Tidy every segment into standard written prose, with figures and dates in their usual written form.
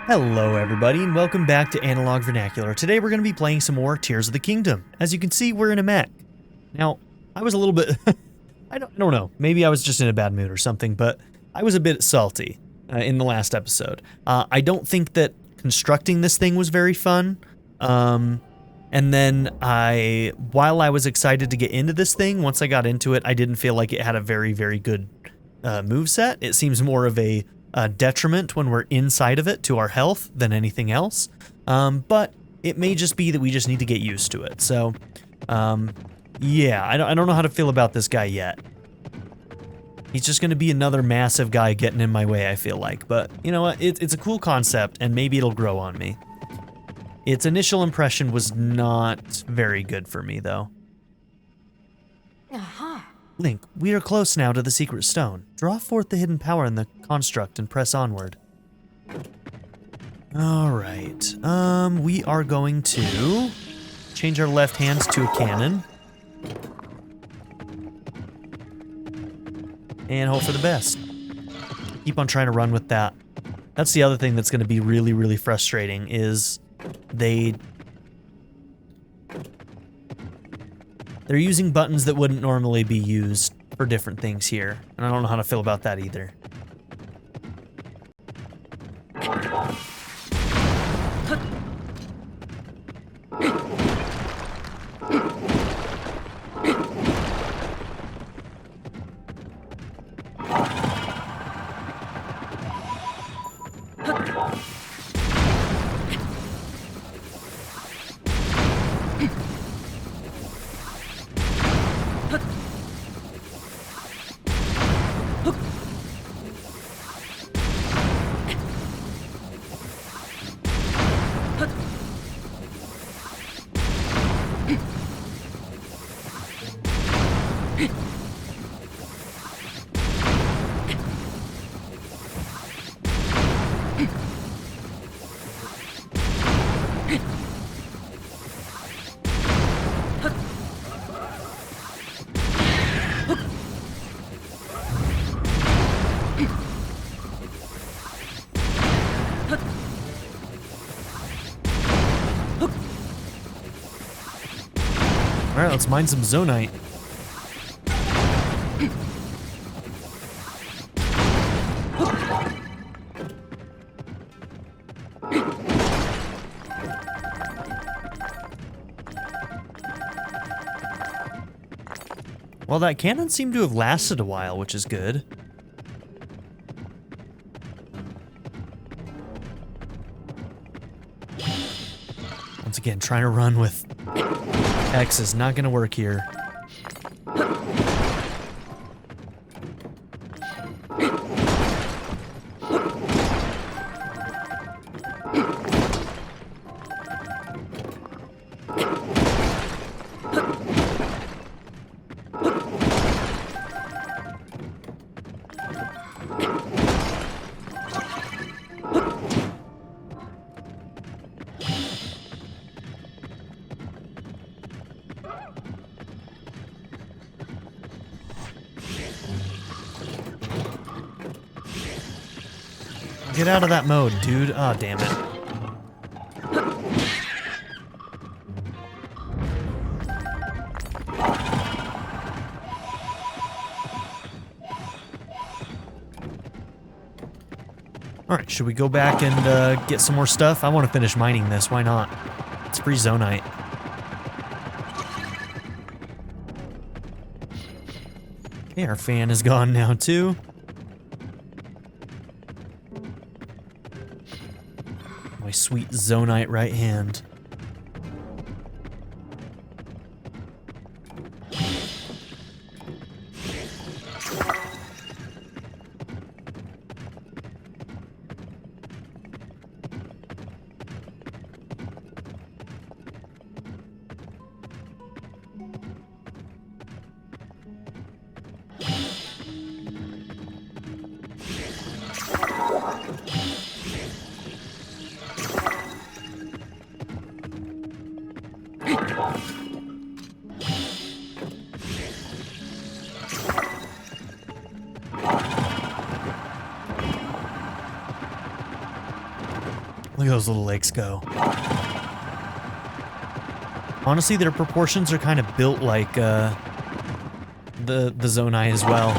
Hello everybody and welcome back to Analog Vernacular. Today we're going to be playing some more Tears of the Kingdom. As you can see, we're in a mech. Now, I was a little bit... I don't know, maybe I was just in a bad mood or something, but I was a bit salty in the last episode. I don't think that constructing this thing was very fun. And then while I was excited to get into this thing, once I got into it, I didn't feel like it had a very, very good moveset. It seems more of a detriment when we're inside of it to our health than anything else. But it may just be that we just need to get used to it. So, yeah, I don't know how to feel about this guy yet. He's just going to be another massive guy getting in my way, I feel like. But, you know what, it's a cool concept, and maybe it'll grow on me. Its initial impression was not very good for me, though. Aha. Link, we are close now to the secret stone. Draw forth the hidden power in the construct and press onward. Alright, we are going to change our left hands to a cannon. And hope for the best. Keep on trying to run with that. That's the other thing that's going to be really, really frustrating is they're using buttons that wouldn't normally be used for different things here. And I don't know how to feel about that either. Alright, let's mine some Zonai. Well, that cannon seemed to have lasted a while, which is good. Once again, trying to run with X is not going to work here. Get out of that mode, dude. Oh, damn it. Alright, should we go back and get some more stuff? I want to finish mining this. Why not? It's free Zonite. Okay, our fan is gone now, too. My sweet Zonite right hand. Look at those little legs go. Honestly, their proportions are kind of built like the Zonai as well.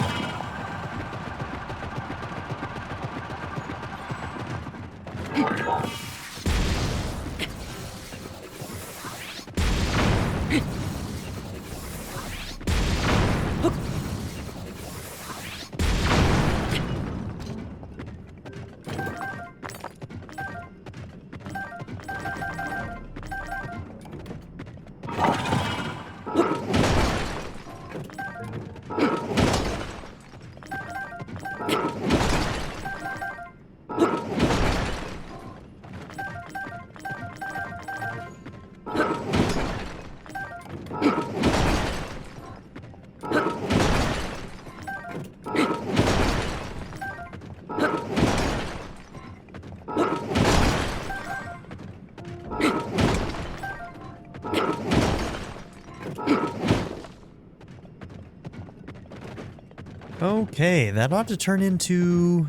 Okay, that ought to turn into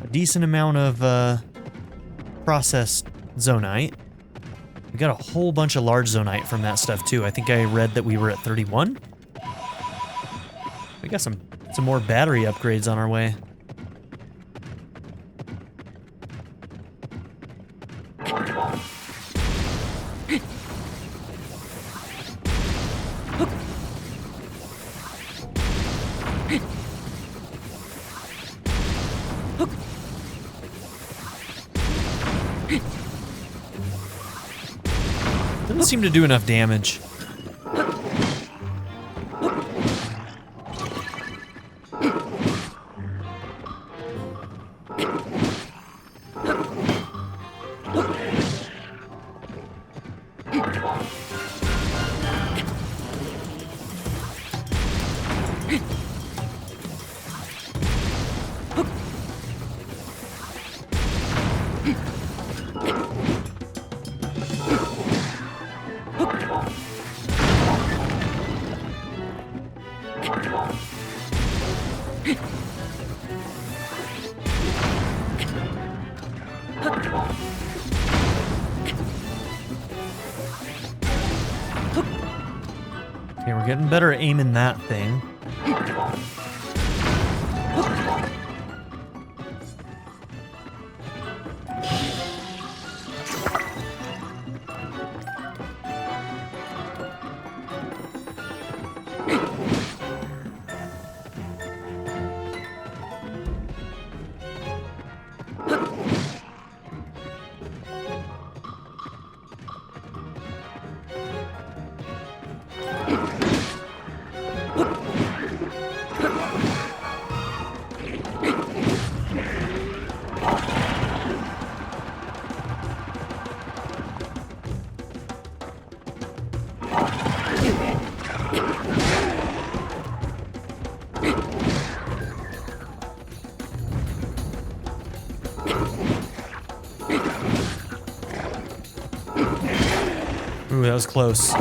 a decent amount of processed zonite. We got a whole bunch of large zonite from that stuff too. I think I read that we were at 31. We got some more battery upgrades on our way. Doesn't seem to do enough damage. Okay, we're getting better at aiming that thing. Ooh, that was close.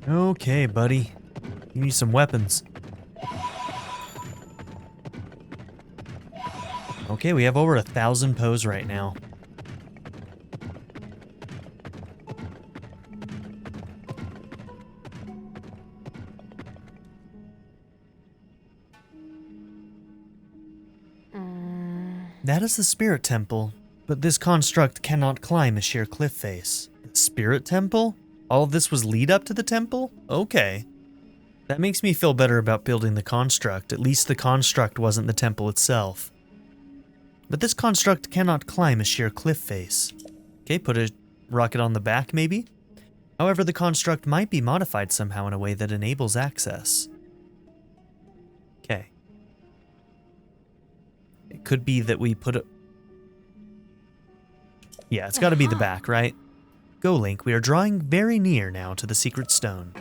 Okay, buddy. You need some weapons. Okay, we have over 1,000 pos right now. That is the Spirit Temple, but this construct cannot climb a sheer cliff face. The Spirit Temple? All of this was lead up to the temple? Okay. That makes me feel better about building the construct. At least the construct wasn't the temple itself. But this construct cannot climb a sheer cliff face. Okay, put a rocket on the back maybe? However, the construct might be modified somehow in a way that enables access. Okay. It could be that we put a... Yeah, it's gotta be the back, right? Go, Link. We are drawing very near now to the secret stone.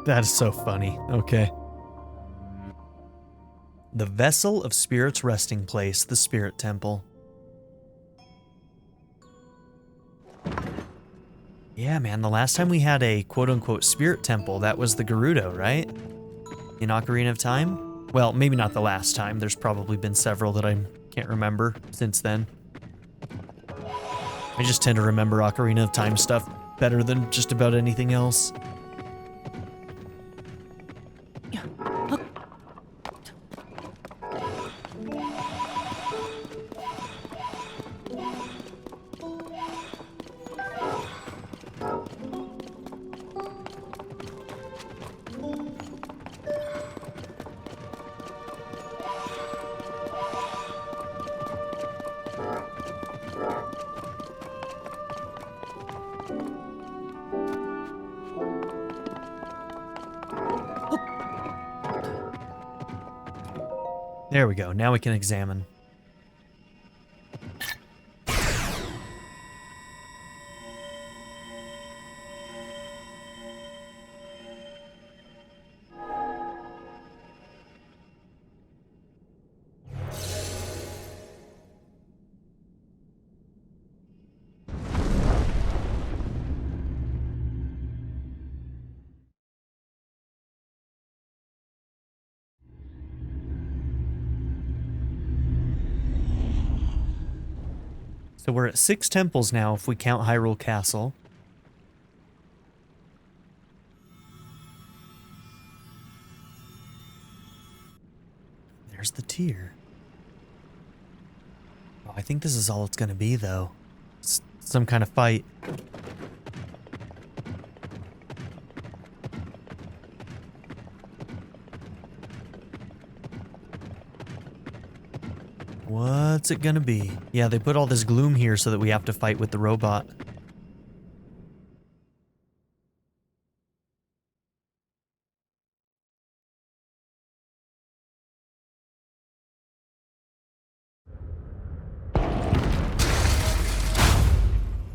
That is so funny. Okay. The Vessel of Spirit's Resting Place, the Spirit Temple. Yeah, man, the last time we had a quote-unquote Spirit Temple, that was the Gerudo, right? In Ocarina of Time? Well, maybe not the last time. There's probably been several that I can't remember since then. I just tend to remember Ocarina of Time stuff better than just about anything else. There we go. Now we can examine. So we're at 6 temples now if we count Hyrule Castle. There's the tier. Oh, I think this is all it's gonna be though. It's some kind of fight. What's it gonna be? Yeah, they put all this gloom here so that we have to fight with the robot.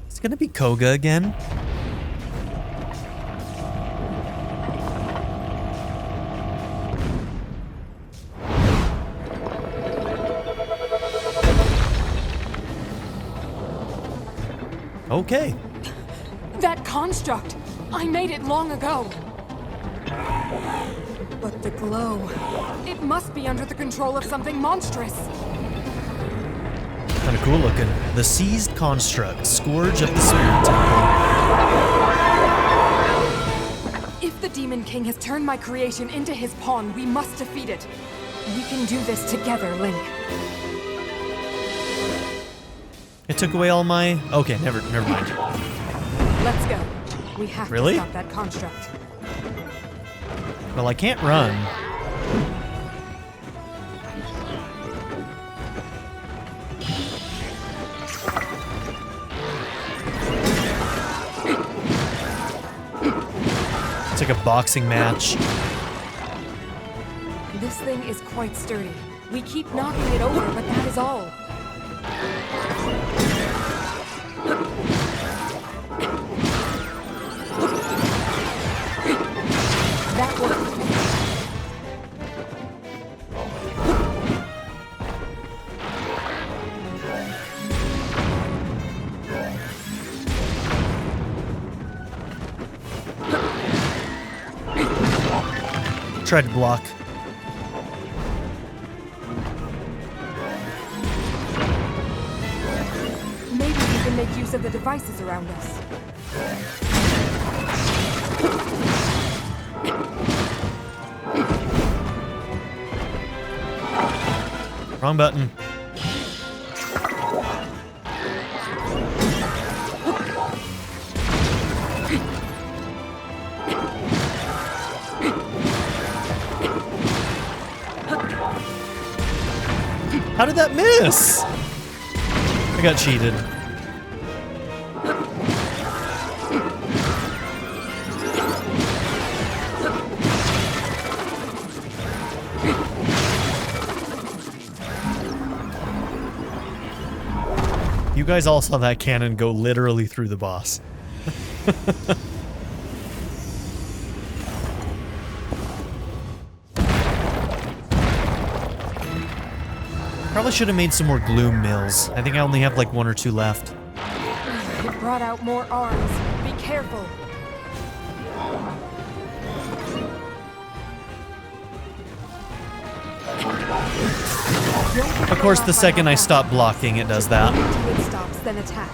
It's gonna be Koga again. Okay. That construct! I made it long ago! But the glow... It must be under the control of something monstrous! Kinda cool looking. The seized construct, Scourge of the Spirit Temple. If the Demon King has turned my creation into his pawn, we must defeat it. We can do this together, Link. It took away all my... Okay, never mind. Let's go. We have Really? to stop that construct. Well, I can't run. It's like a boxing match. This thing is quite sturdy. We keep knocking it over, but that is all. That worked. try to block. Maybe we can make use of the devices around us. Wrong button. How did that miss? I got cheated. You guys all saw that cannon go literally through the boss. Probably should have made some more gloom mills. I think I only have like 1 or 2 left. It brought out more arms. Be careful. Of course, the second I stop blocking, it does that. Until it stops, then attack.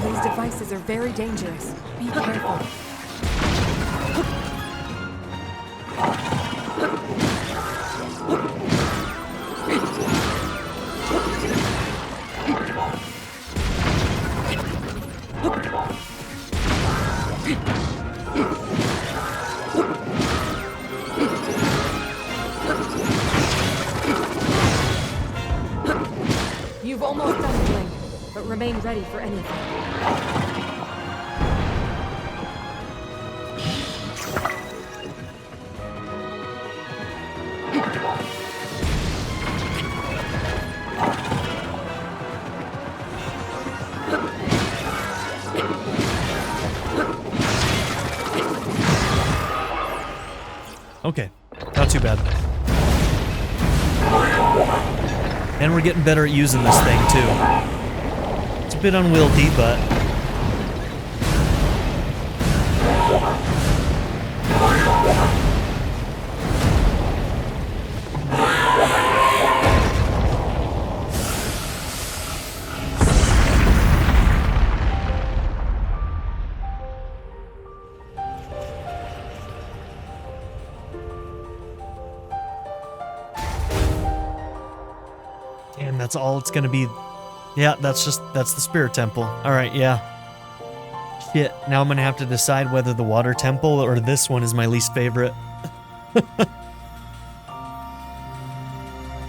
These devices are very dangerous. Be careful. You've almost done it, Link, but remain ready for anything. Okay, not too bad. And we're getting better at using this thing, too. It's a bit unwieldy, but... Damn, that's all it's gonna be. Yeah, that's the spirit temple. Alright, yeah. Shit, now I'm gonna have to decide whether the water temple or this one is my least favorite.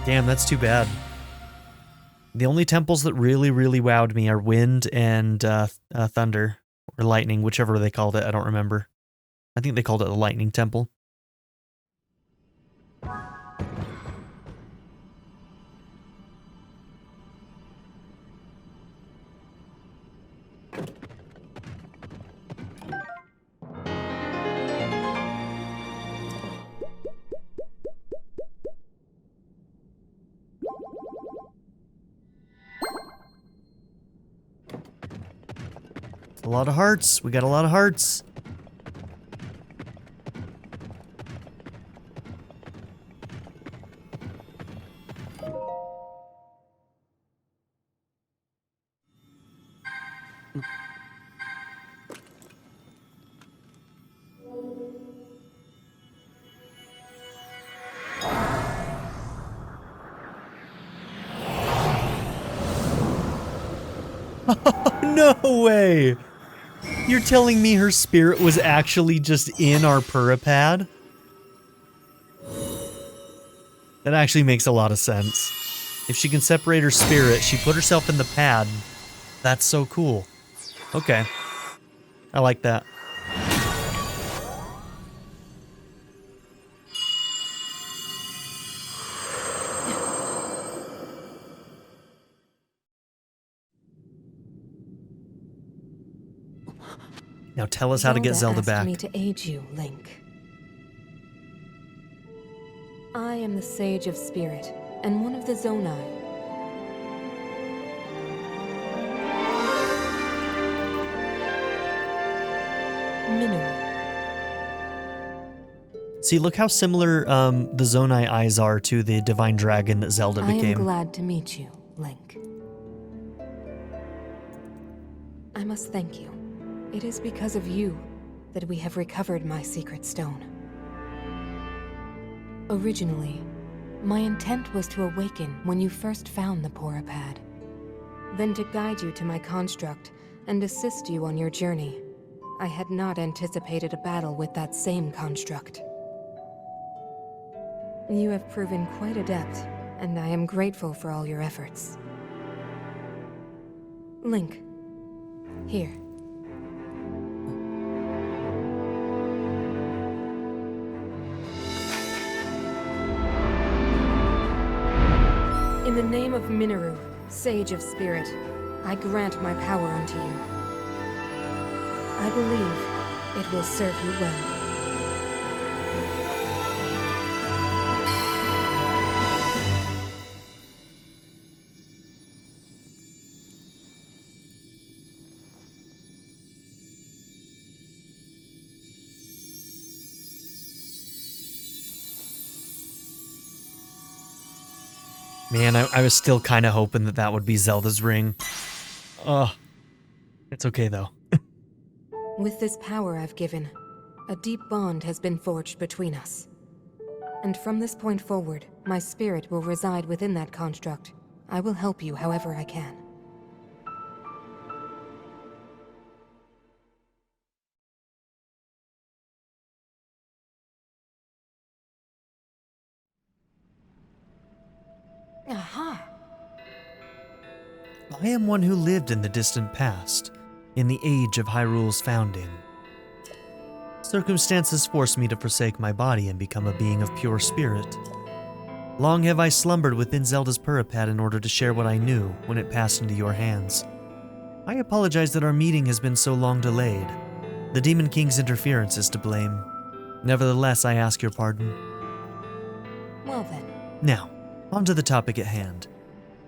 Damn, that's too bad. The only temples that really, really wowed me are wind and thunder. Or lightning, whichever they called it, I don't remember. I think they called it the lightning temple. A lot of hearts. We got a lot of hearts. No way! You're telling me her spirit was actually just in our Purapad? That actually makes a lot of sense. If she can separate her spirit, she put herself in the pad. That's so cool. Okay. I like that. Now tell us how to get Zelda asked back. me to aid you, Link. I am the Sage of Spirit, and one of the Zonai. Mineral. See, look how similar the Zonai eyes are to the divine dragon that Zelda I became. am glad to meet you, Link. I must thank you. It is because of you that we have recovered my secret stone. Originally, my intent was to awaken when you first found the Porapad, then to guide you to my construct and assist you on your journey. I had not anticipated a battle with that same construct. You have proven quite adept, and I am grateful for all your efforts. Link, here. In the name of Mineru, Sage of Spirit, I grant my power unto you. I believe it will serve you well. Man, I was still kind of hoping that that would be Zelda's ring. Ugh. It's okay, though. With this power I've given, a deep bond has been forged between us. And from this point forward, my spirit will reside within that construct. I will help you however I can. Aha! I am one who lived in the distant past, in the age of Hyrule's founding. Circumstances forced me to forsake my body and become a being of pure spirit. Long have I slumbered within Zelda's Purapad in order to share what I knew when it passed into your hands. I apologize that our meeting has been so long delayed. The Demon King's interference is to blame. Nevertheless, I ask your pardon. Well then. Now, on to the topic at hand.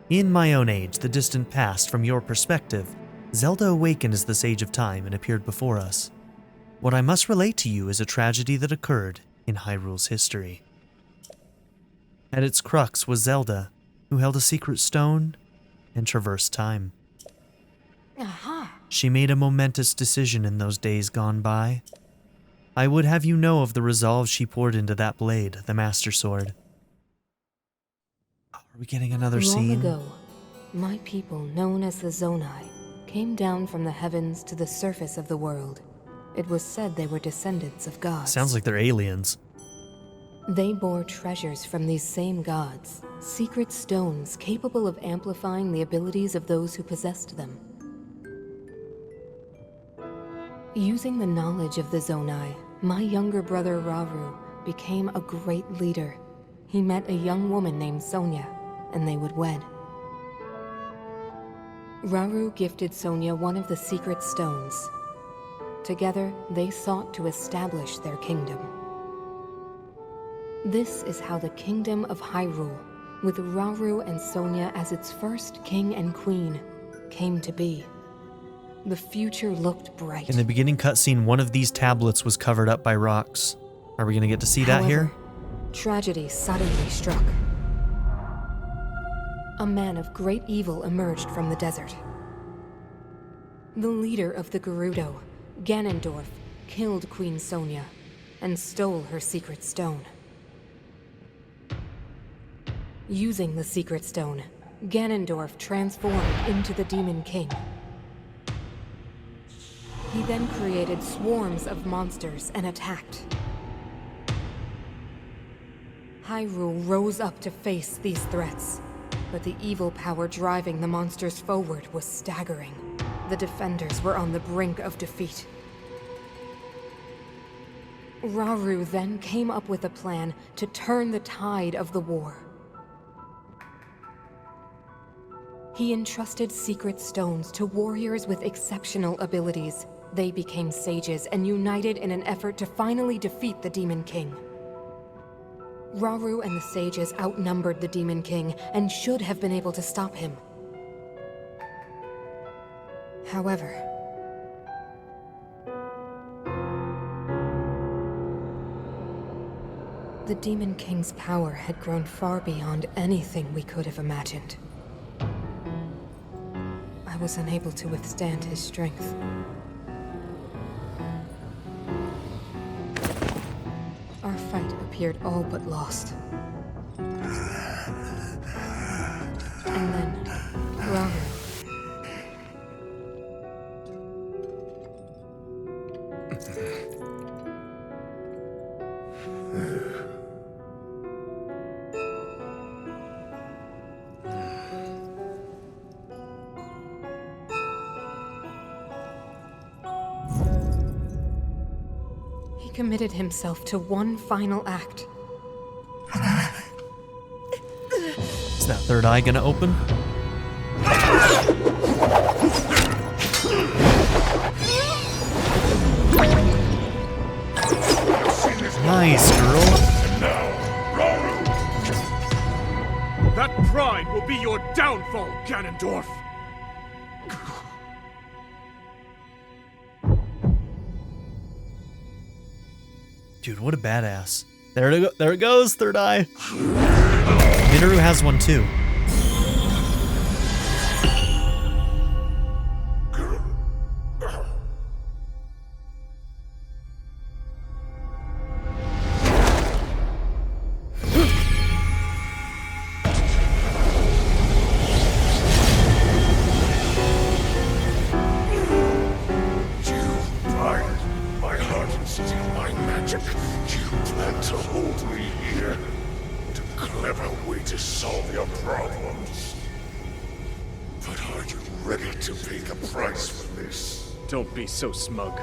In my own age, the distant past, from your perspective, Zelda awakened as the Sage of Time and appeared before us. What I must relate to you is a tragedy that occurred in Hyrule's history. At its crux was Zelda, who held a secret stone and traversed time. Aha! She made a momentous decision in those days gone by. I would have you know of the resolve she poured into that blade, the Master Sword. Are we getting another scene? Long ago, my people, known as the Zonai, came down from the heavens to the surface of the world. It was said they were descendants of gods. Sounds like they're aliens. They bore treasures from these same gods, secret stones capable of amplifying the abilities of those who possessed them. Using the knowledge of the Zonai, my younger brother Rauru became a great leader. He met a young woman named Sonia, and they would wed. Rauru gifted Sonia one of the secret stones. Together, they sought to establish their kingdom. This is how the kingdom of Hyrule, with Rauru and Sonia as its first king and queen, came to be. The future looked bright. In the beginning cutscene, one of these tablets was covered up by rocks. Are we going to get to see that here? Tragedy suddenly struck. A man of great evil emerged from the desert. The leader of the Gerudo, Ganondorf, killed Queen Sonia and stole her secret stone. Using the secret stone, Ganondorf transformed into the Demon King. He then created swarms of monsters and attacked. Hyrule rose up to face these threats, but the evil power driving the monsters forward was staggering. The defenders were on the brink of defeat. Rauru then came up with a plan to turn the tide of the war. He entrusted secret stones to warriors with exceptional abilities, They became sages and united in an effort to finally defeat the Demon King. Rauru and the sages outnumbered the Demon King and should have been able to stop him. However, the Demon King's power had grown far beyond anything we could have imagined. I was unable to withstand his strength. Our fight appeared all but lost. And then, Rauru. He committed himself to one final act. Is that third eye gonna open? Nice, girl. That pride will be your downfall, Ganondorf! Dude, what a badass. There it goes, third eye. Minoru has one too. Don't be so smug.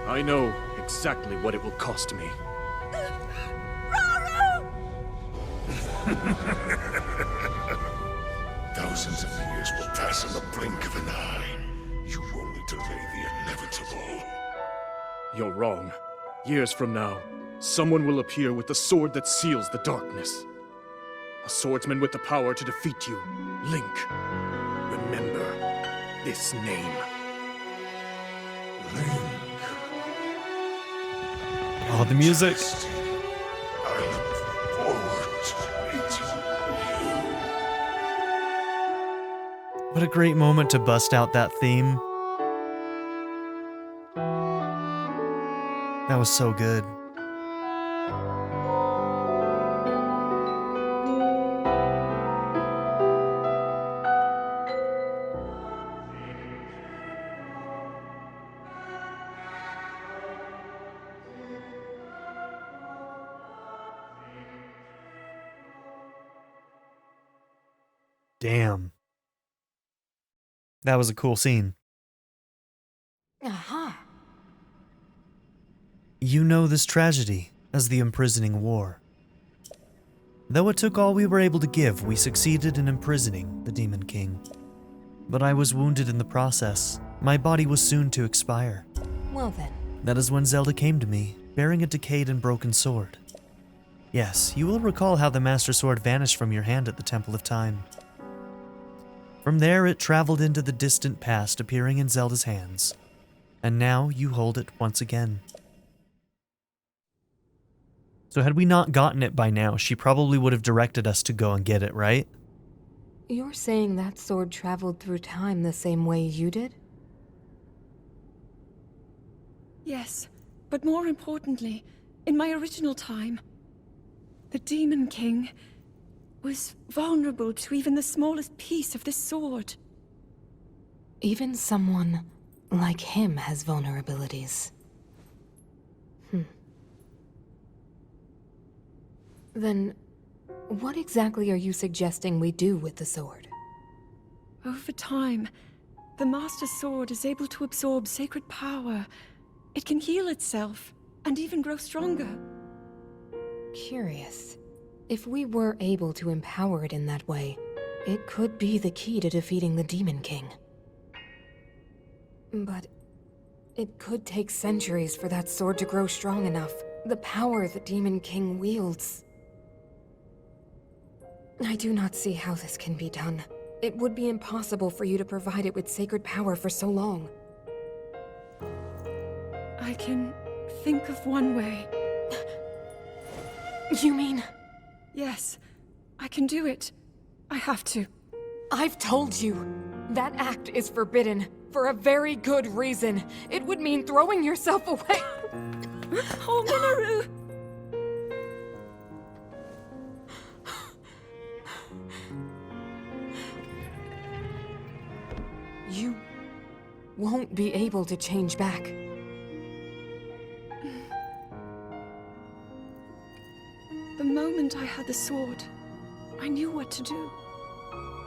I know exactly what it will cost me. Thousands of years will pass in the blink of an eye. You only delay the inevitable. You're wrong. Years from now, someone will appear with the sword that seals the darkness. A swordsman with the power to defeat you. Link. Remember this name. Oh, the music. I look forward to meeting you. What a great moment to bust out that theme. That was so good. Damn. That was a cool scene. Aha! You know this tragedy as the imprisoning war. Though it took all we were able to give, we succeeded in imprisoning the Demon King. But I was wounded in the process. My body was soon to expire. Well then. That is when Zelda came to me, bearing a decayed and broken sword. Yes, you will recall how the Master Sword vanished from your hand at the Temple of Time. From there, it traveled into the distant past, appearing in Zelda's hands. And now you hold it once again. So had we not gotten it by now, she probably would have directed us to go and get it, right? You're saying that sword traveled through time the same way you did? Yes, but more importantly, in my original time, the Demon King was vulnerable to even the smallest piece of this sword. Even someone like him has vulnerabilities. Then, what exactly are you suggesting we do with the sword? Over time, the Master Sword is able to absorb sacred power. It can heal itself, and even grow stronger. Curious. If we were able to empower it in that way, it could be the key to defeating the Demon King. But It could take centuries for that sword to grow strong enough. The power the Demon King wields. I do not see how this can be done. It would be impossible for you to provide it with sacred power for so long. I can think of one way. You mean? Yes, I can do it. I have to. I've told you. That act is forbidden. For a very good reason. It would mean throwing yourself away. Oh, Minoru! You won't be able to change back. The moment I had the sword, I knew what to do.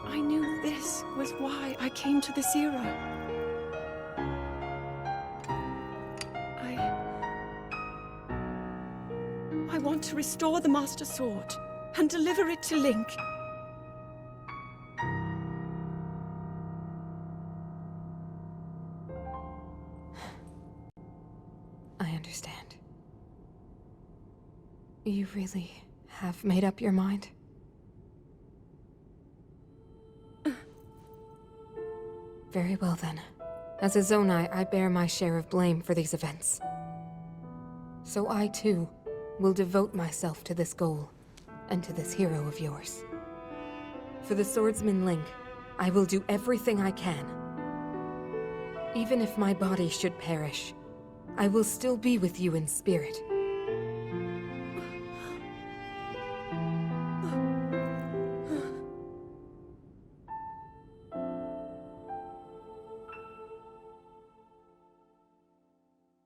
I knew this was why I came to this era. I want to restore the Master Sword and deliver it to Link. I understand. You really have made up your mind? Very well then. As a Zonai, I bear my share of blame for these events. So I too will devote myself to this goal, and to this hero of yours. For the swordsman Link, I will do everything I can. Even if my body should perish, I will still be with you in spirit.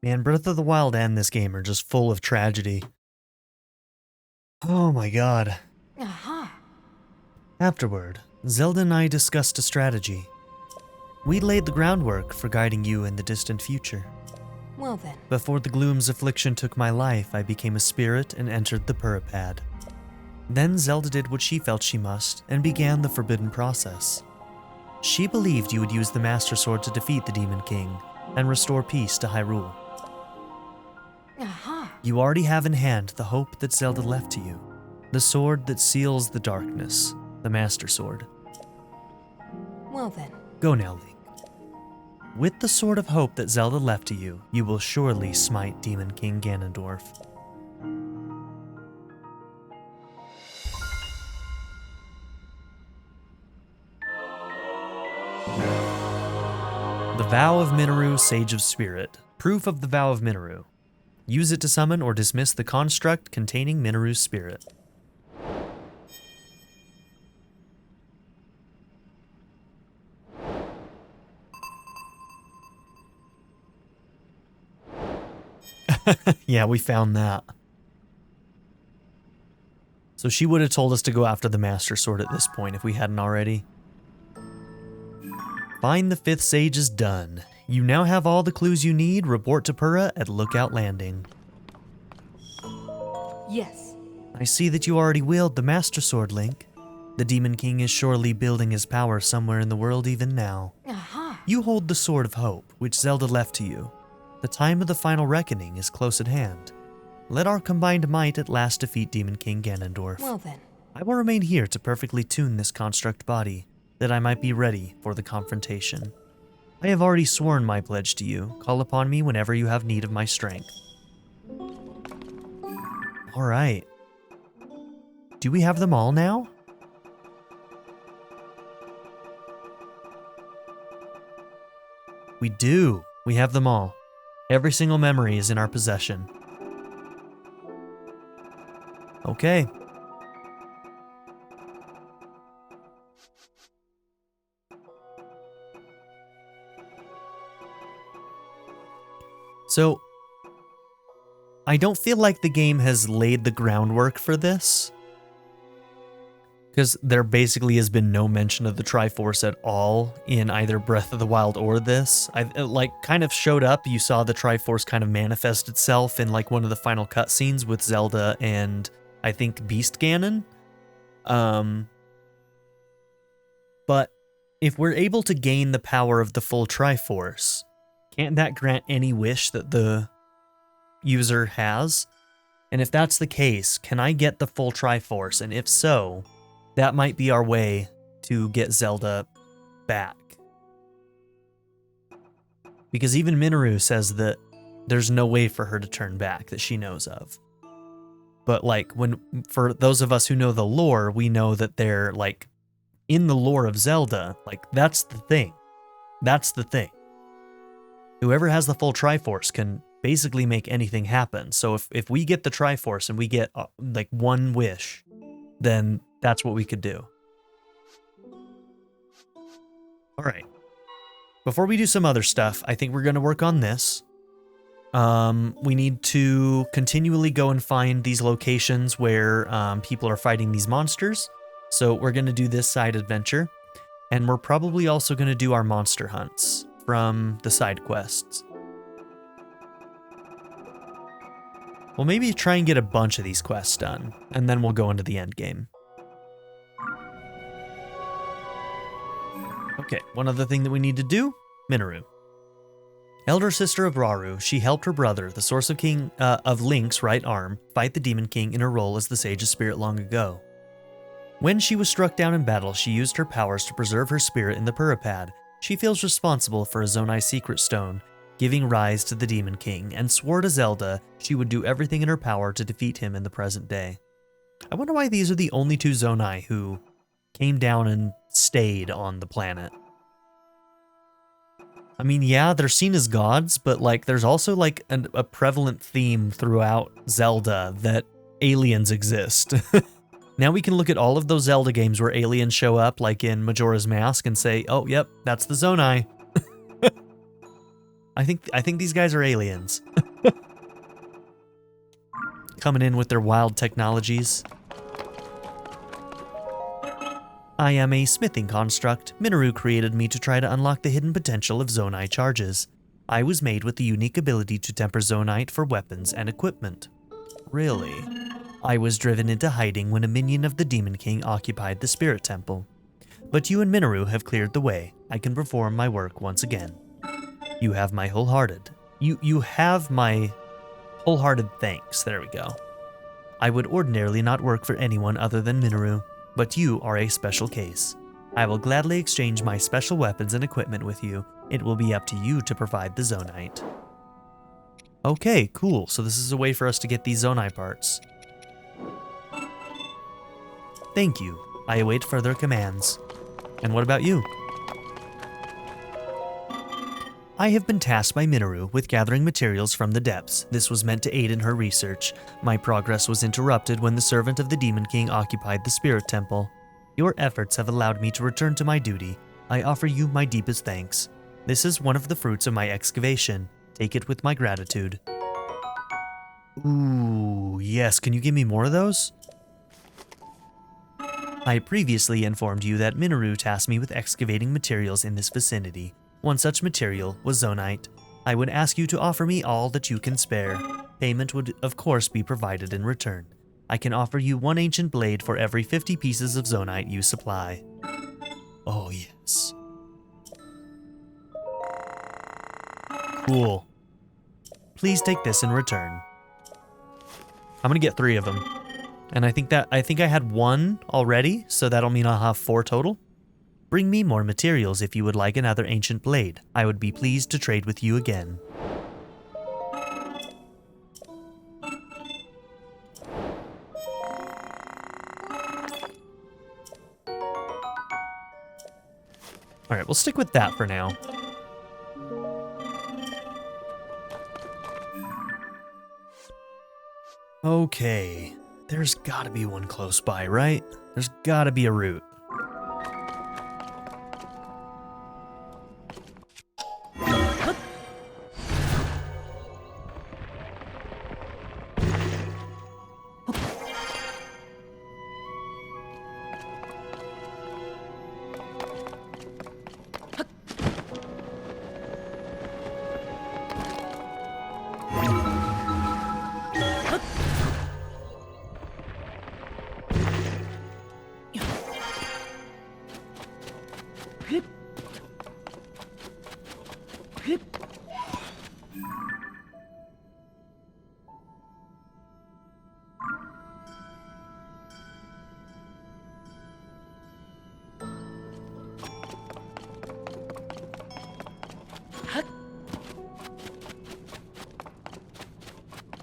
Man, Breath of the Wild and this game are just full of tragedy. Oh my god. Aha! Afterward, Zelda and I discussed a strategy. We laid the groundwork for guiding you in the distant future. Well then. Before the gloom's affliction took my life, I became a spirit and entered the Puripad. Then Zelda did what she felt she must, and began the forbidden process. She believed you would use the Master Sword to defeat the Demon King, and restore peace to Hyrule. Aha! You already have in hand the hope that Zelda left to you. The sword that seals the darkness, the Master Sword. Well then. Go now, Link. With the Sword of Hope that Zelda left to you, you will surely smite Demon King Ganondorf. The Vow of Minoru, Sage of Spirit. Proof of the Vow of Minoru. Use it to summon or dismiss the construct containing Minoru's spirit. Yeah, we found that. So she would have told us to go after the Master Sword at this point if we hadn't already. Find the 5th Sage is done. You now have all the clues you need. Report to Purah at Lookout Landing. Yes. I see that you already wield the Master Sword, Link. The Demon King is surely building his power somewhere in the world even now. Aha! You hold the Sword of Hope, which Zelda left to you. The time of the final reckoning is close at hand. Let our combined might at last defeat Demon King Ganondorf. Well then. I will remain here to perfectly tune this construct body, that I might be ready for the confrontation. I have already sworn my pledge to you. Call upon me whenever you have need of my strength. Alright. Do we have them all now? We do. We have them all. Every single memory is in our possession. Okay. So, I don't feel like the game has laid the groundwork for this, because there basically has been no mention of the Triforce at all in either Breath of the Wild or this. It kind of showed up. You saw the Triforce kind of manifest itself in like one of the final cutscenes with Zelda and I think Beast Ganon. But if we're able to gain the power of the full Triforce, Can't that grant any wish that the user has? And if that's the case, can I get the full Triforce? And if so, that might be our way to get Zelda back. Because even Minoru says that there's no way for her to turn back that she knows of. But like, for those of us who know the lore, we know that they're like, in the lore of Zelda, like that's the thing. That's the thing. Whoever has the full Triforce can basically make anything happen. So if we get the Triforce and we get like one wish, then that's what we could do. All right. Before we do some other stuff, I think we're going to work on this. We need to continually go and find these locations where people are fighting these monsters. So we're going to do this side adventure. And we're probably also going to do our monster hunts from the side quests. We'll maybe try and get a bunch of these quests done, and then we'll go into the end game. Okay, one other thing that we need to do, Minoru. Elder sister of Rauru, she helped her brother, the source of Link's right arm, fight the Demon King in her role as the Sage's spirit long ago. When she was struck down in battle, she used her powers to preserve her spirit in the Puripad. She feels responsible for a Zonai secret stone, giving rise to the Demon King, and swore to Zelda she would do everything in her power to defeat him in the present day. I wonder why these are the only two Zonai who came down and stayed on the planet. I mean, yeah, they're seen as gods, but like there's also like a prevalent theme throughout Zelda that aliens exist. Now we can look at all of those Zelda games where aliens show up, like in Majora's Mask, and say, oh, yep, that's the Zonai. I think these guys are aliens. Coming in with their wild technologies. I am a smithing construct. Minoru created me to try to unlock the hidden potential of Zonai charges. I was made with the unique ability to temper Zonite for weapons and equipment. Really? I was driven into hiding when a minion of the Demon King occupied the Spirit Temple. But you and Minoru have cleared the way. I can perform my work once again. You have my wholehearted. You have my wholehearted thanks. There we go. I would ordinarily not work for anyone other than Minoru, but you are a special case. I will gladly exchange my special weapons and equipment with you. It will be up to you to provide the Zonite. Okay, cool. So this is a way for us to get these Zonai parts. Thank you. I await further commands. And what about you? I have been tasked by Minoru with gathering materials from the depths. This was meant to aid in her research. My progress was interrupted when the servant of the Demon King occupied the Spirit Temple. Your efforts have allowed me to return to my duty. I offer you my deepest thanks. This is one of the fruits of my excavation. Take it with my gratitude. Ooh, yes. Can you give me more of those? I previously informed you that Minoru tasked me with excavating materials in this vicinity. One such material was Zonite. I would ask you to offer me all that you can spare. Payment would, of course, be provided in return. I can offer you one ancient blade for every 50 pieces of Zonite you supply. Oh, yes. Cool. Please take this in return. I'm gonna get 3 of them. And I think I had 1 already, so that'll mean I'll have 4 total. Bring me more materials if you would like another ancient blade. I would be pleased to trade with you again. Alright, we'll stick with that for now. Okay, there's gotta be one close by, right? There's gotta be a route.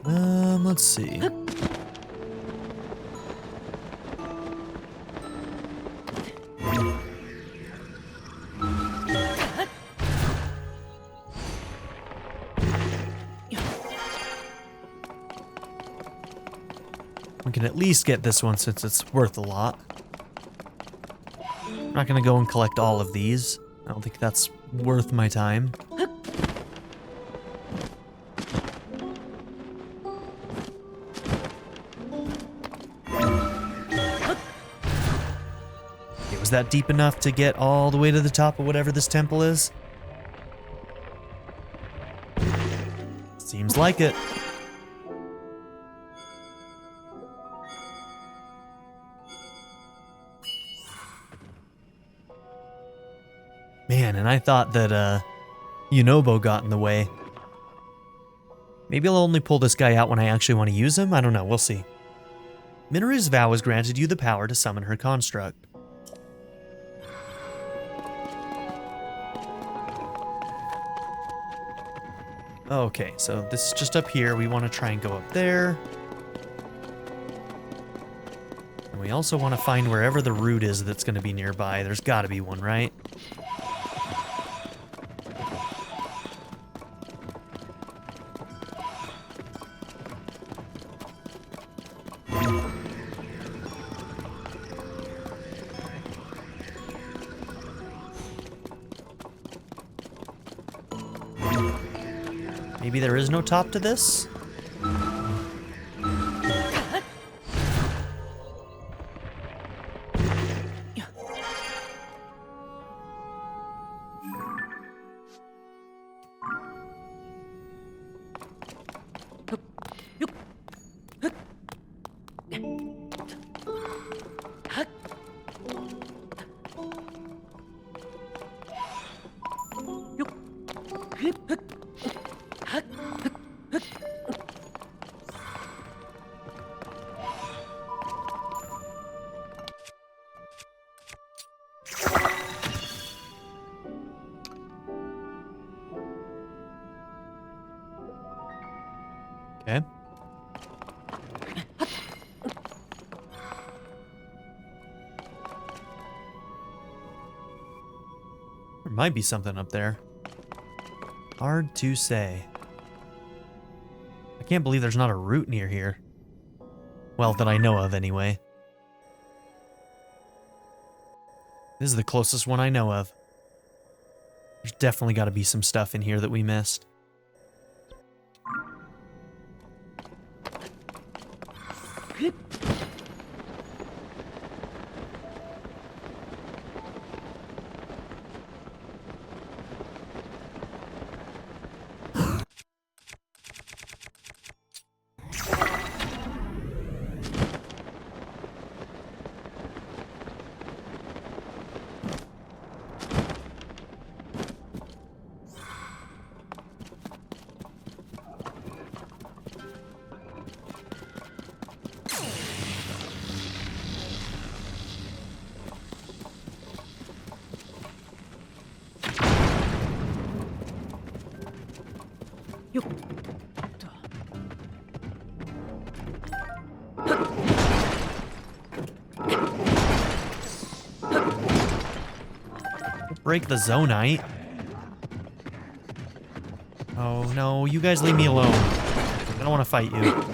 Let's see. We can at least get this one since it's worth a lot. I'm not gonna go and collect all of these. I don't think that's worth my time. Okay, was that deep enough to get all the way to the top of whatever this temple is? Seems like it. Man, and I thought that, Yunobo got in the way. Maybe I'll only pull this guy out when I actually want to use him? I don't know, we'll see. Minoru's vow has granted you the power to summon her construct. Okay, so this is just up here. We want to try and go up there. And we also want to find wherever the root is that's going to be nearby. There's got to be one, right? Maybe there is no top to this? Okay. There might be something up there. Hard to say. I can't believe there's not a root near here. Well, that I know of, anyway. This is the closest one I know of. There's definitely got to be some stuff in here that we missed. Break the Zonai. Oh no, you guys leave me alone. I don't want to fight you.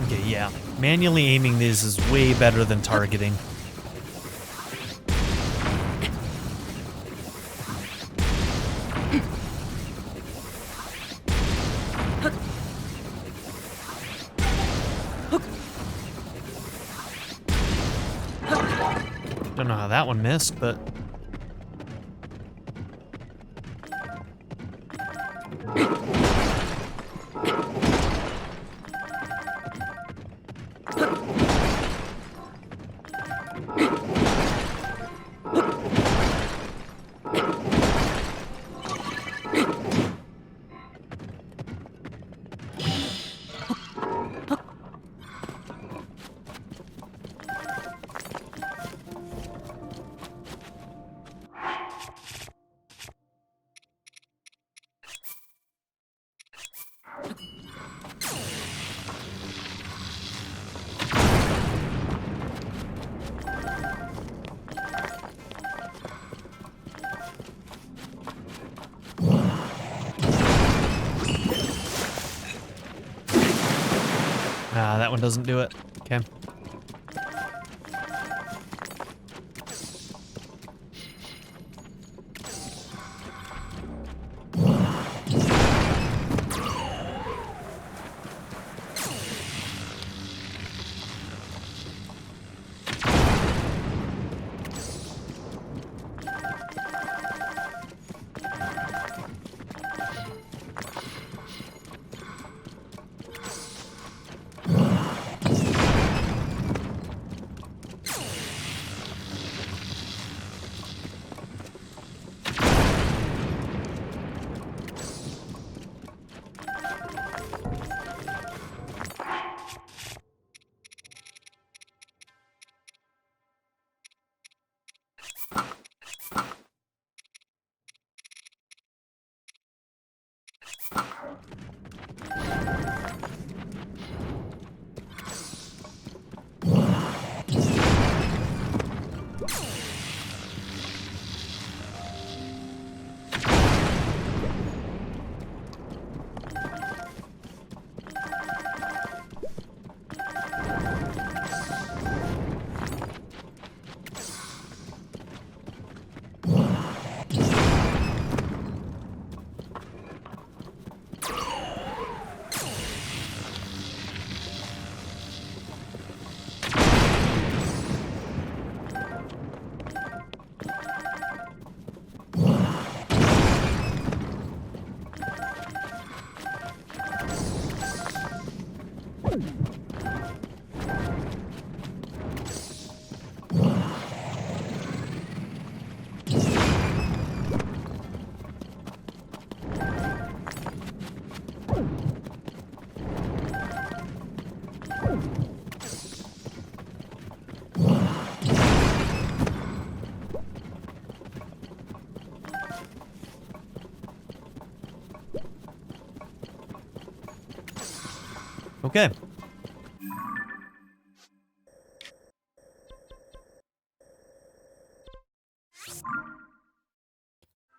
Okay, yeah. Manually aiming these is way better than targeting. Don't know how that one missed, but... That one doesn't do it. Okay. Okay.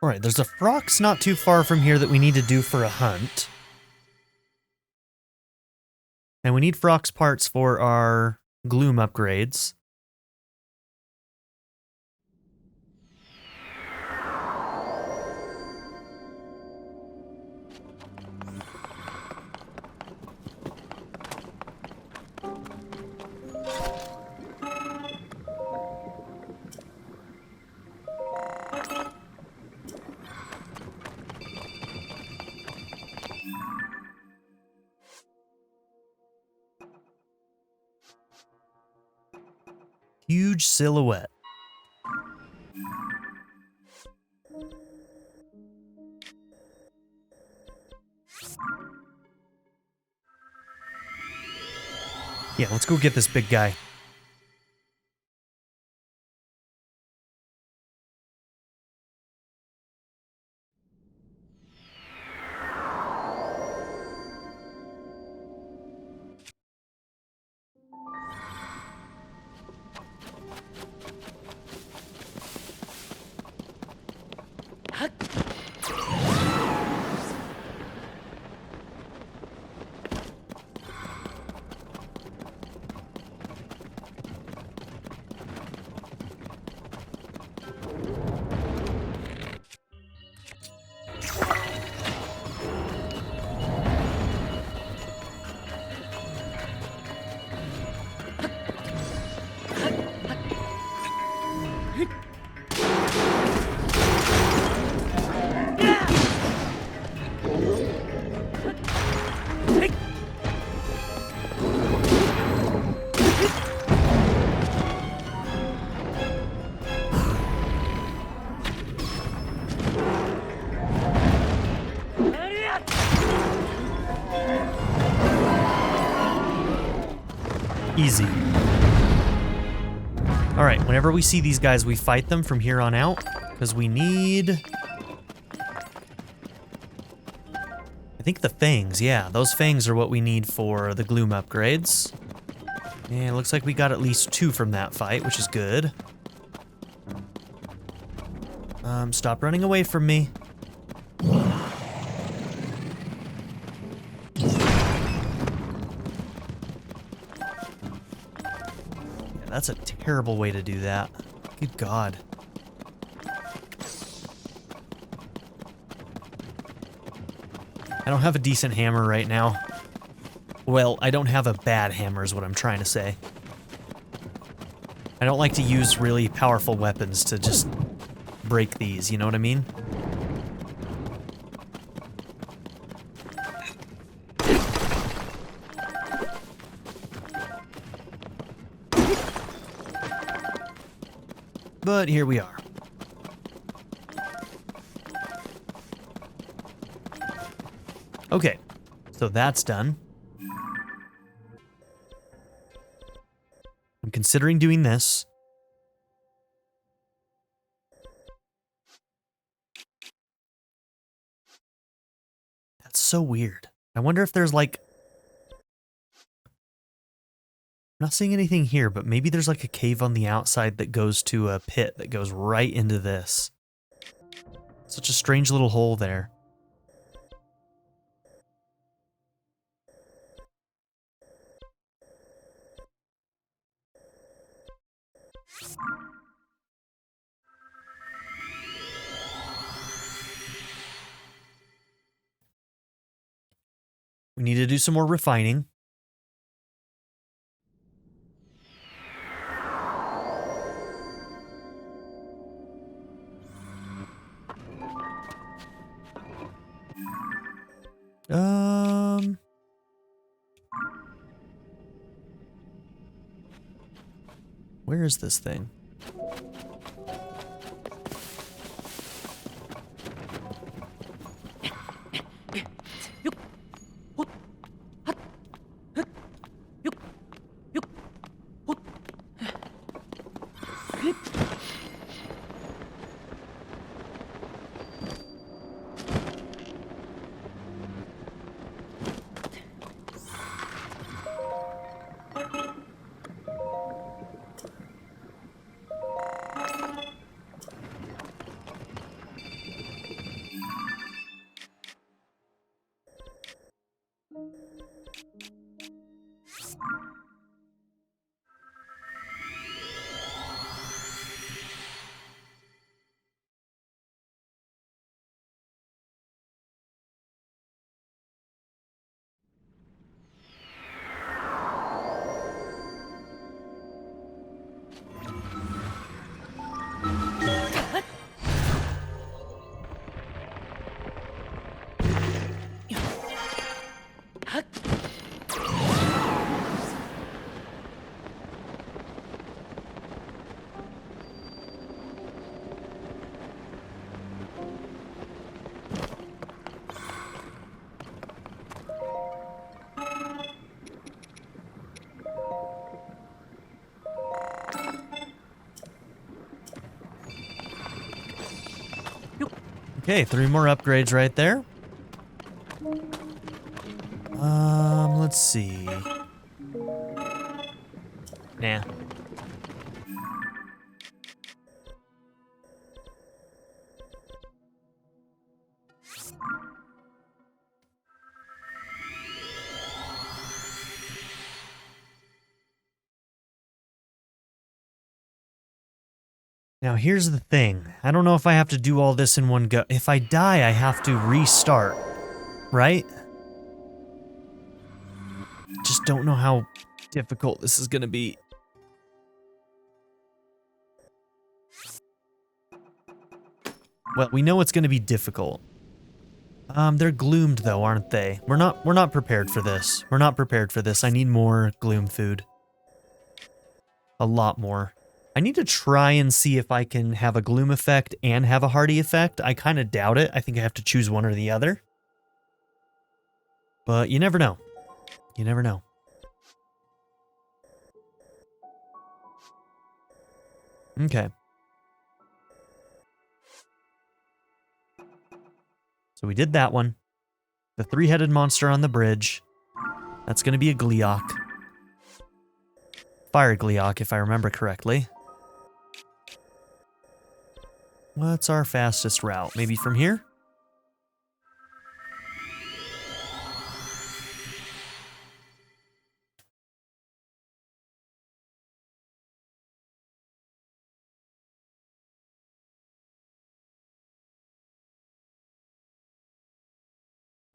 Alright, there's a Frox not too far from here that we need to do for a hunt. And we need Frox parts for our Gloom upgrades. Huge silhouette. Yeah, let's go get this big guy. Easy. Alright, whenever we see these guys, we fight them from here on out, because we need... I think the fangs, yeah. Those fangs are what we need for the Gloom upgrades. And it looks like we got at least 2 from that fight, which is good. Stop running away from me. that's a terrible way to do that. Good God. I don't have a decent hammer right now. Well, I don't have a bad hammer is what I'm trying to say. I don't like to use really powerful weapons to just break these, you know what I mean? But here we are. Okay, so that's done. I'm considering doing this. That's so weird. I wonder if there's like... I'm not seeing anything here, but maybe there's like a cave on the outside that goes to a pit that goes right into this. Such a strange little hole there. We need to do some more refining. Where is this thing? Okay, 3 more upgrades right there. Let's see. Nah. Now here's the thing. I don't know if I have to do all this in one go. If I die, I have to restart, right? Just don't know how difficult this is gonna be. Well, we know it's gonna be difficult. They're gloomed though, aren't they? We're not prepared for this. We're not prepared for this. I need more gloom food. A lot more. I need to try and see if I can have a gloom effect and have a hardy effect. I kind of doubt it. I think I have to choose one or the other. But you never know. You never know. Okay. So we did that one. The 3-headed monster on the bridge. That's going to be a Gleeok. Fire Gleeok, if I remember correctly. What's our fastest route? Maybe from here?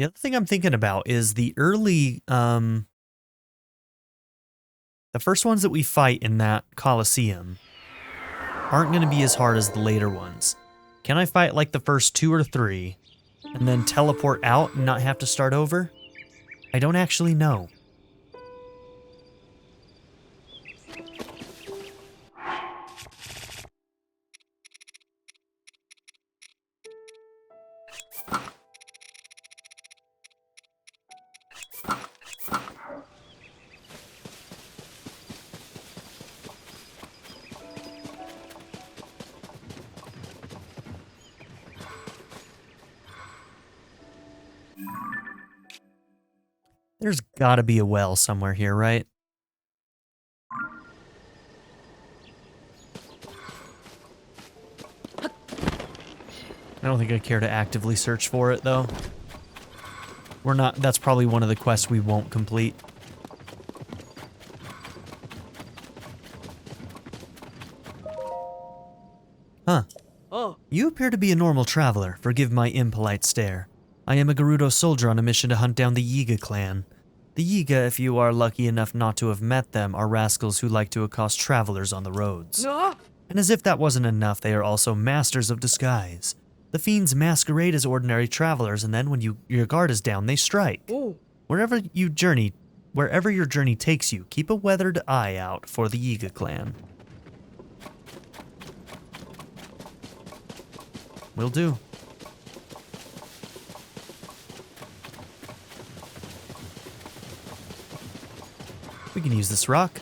The other thing I'm thinking about is the early, the first ones that we fight in that Colosseum aren't going to be as hard as the later ones. Can I fight like the first 2 or 3 and then teleport out and not have to start over? I don't actually know. There's gotta be a well somewhere here, right? I don't think I care to actively search for it, though. We're not, that's probably one of the quests we won't complete. Huh. Oh, You appear to be a normal traveler. Forgive my impolite stare. I am a Gerudo soldier on a mission to hunt down the Yiga clan. The Yiga, if you are lucky enough not to have met them, are rascals who like to accost travelers on the roads. no. And as if that wasn't enough, they are also masters of disguise. The fiends masquerade as ordinary travelers, and then when your guard is down, they strike. Oh, Wherever your journey takes you, keep a weathered eye out for the Yiga clan. Will do. We can use this rock.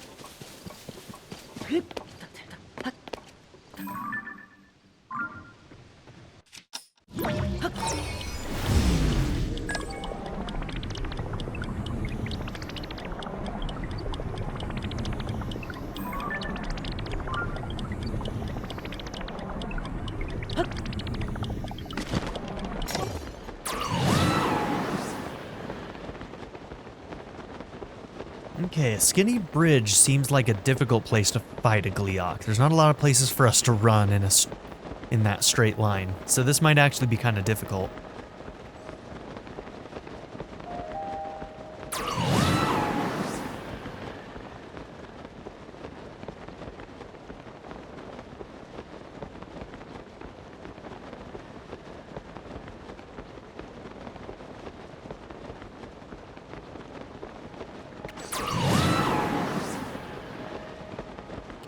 Okay, a skinny bridge seems like a difficult place to fight a Gleeok. There's not a lot of places for us to run in that straight line, so this might actually be kind of difficult.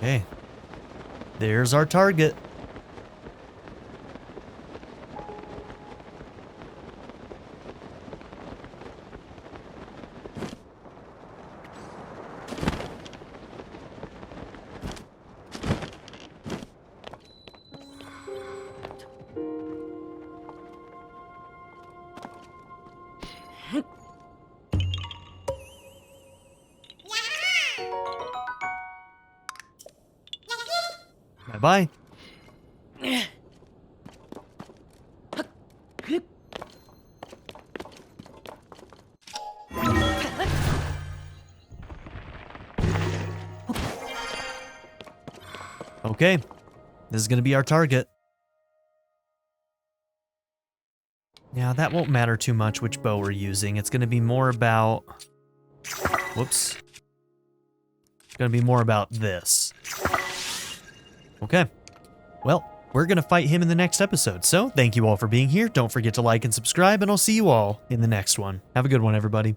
Okay, there's our target. Bye-bye. Okay, this is going to be our target. Now, that won't matter too much which bow we're using. It's going to be more about... Whoops. It's going to be more about this. Okay. Well, we're going to fight him in the next episode, so thank you all for being here. Don't forget to like and subscribe, and I'll see you all in the next one. Have a good one, everybody.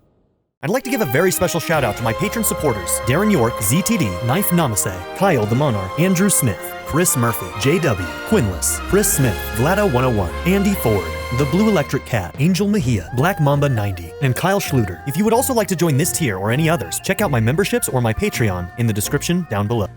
I'd like to give a very special shout out to my patron supporters, Darren York, ZTD, Knife Namaste, Kyle the Monarch, Andrew Smith, Chris Murphy, JW, Quinless, Chris Smith, Vlado101, Andy Ford, The Blue Electric Cat, Angel Mejia, Black Mamba 90, and Kyle Schluter. If you would also like to join this tier or any others, check out my memberships or my Patreon in the description down below.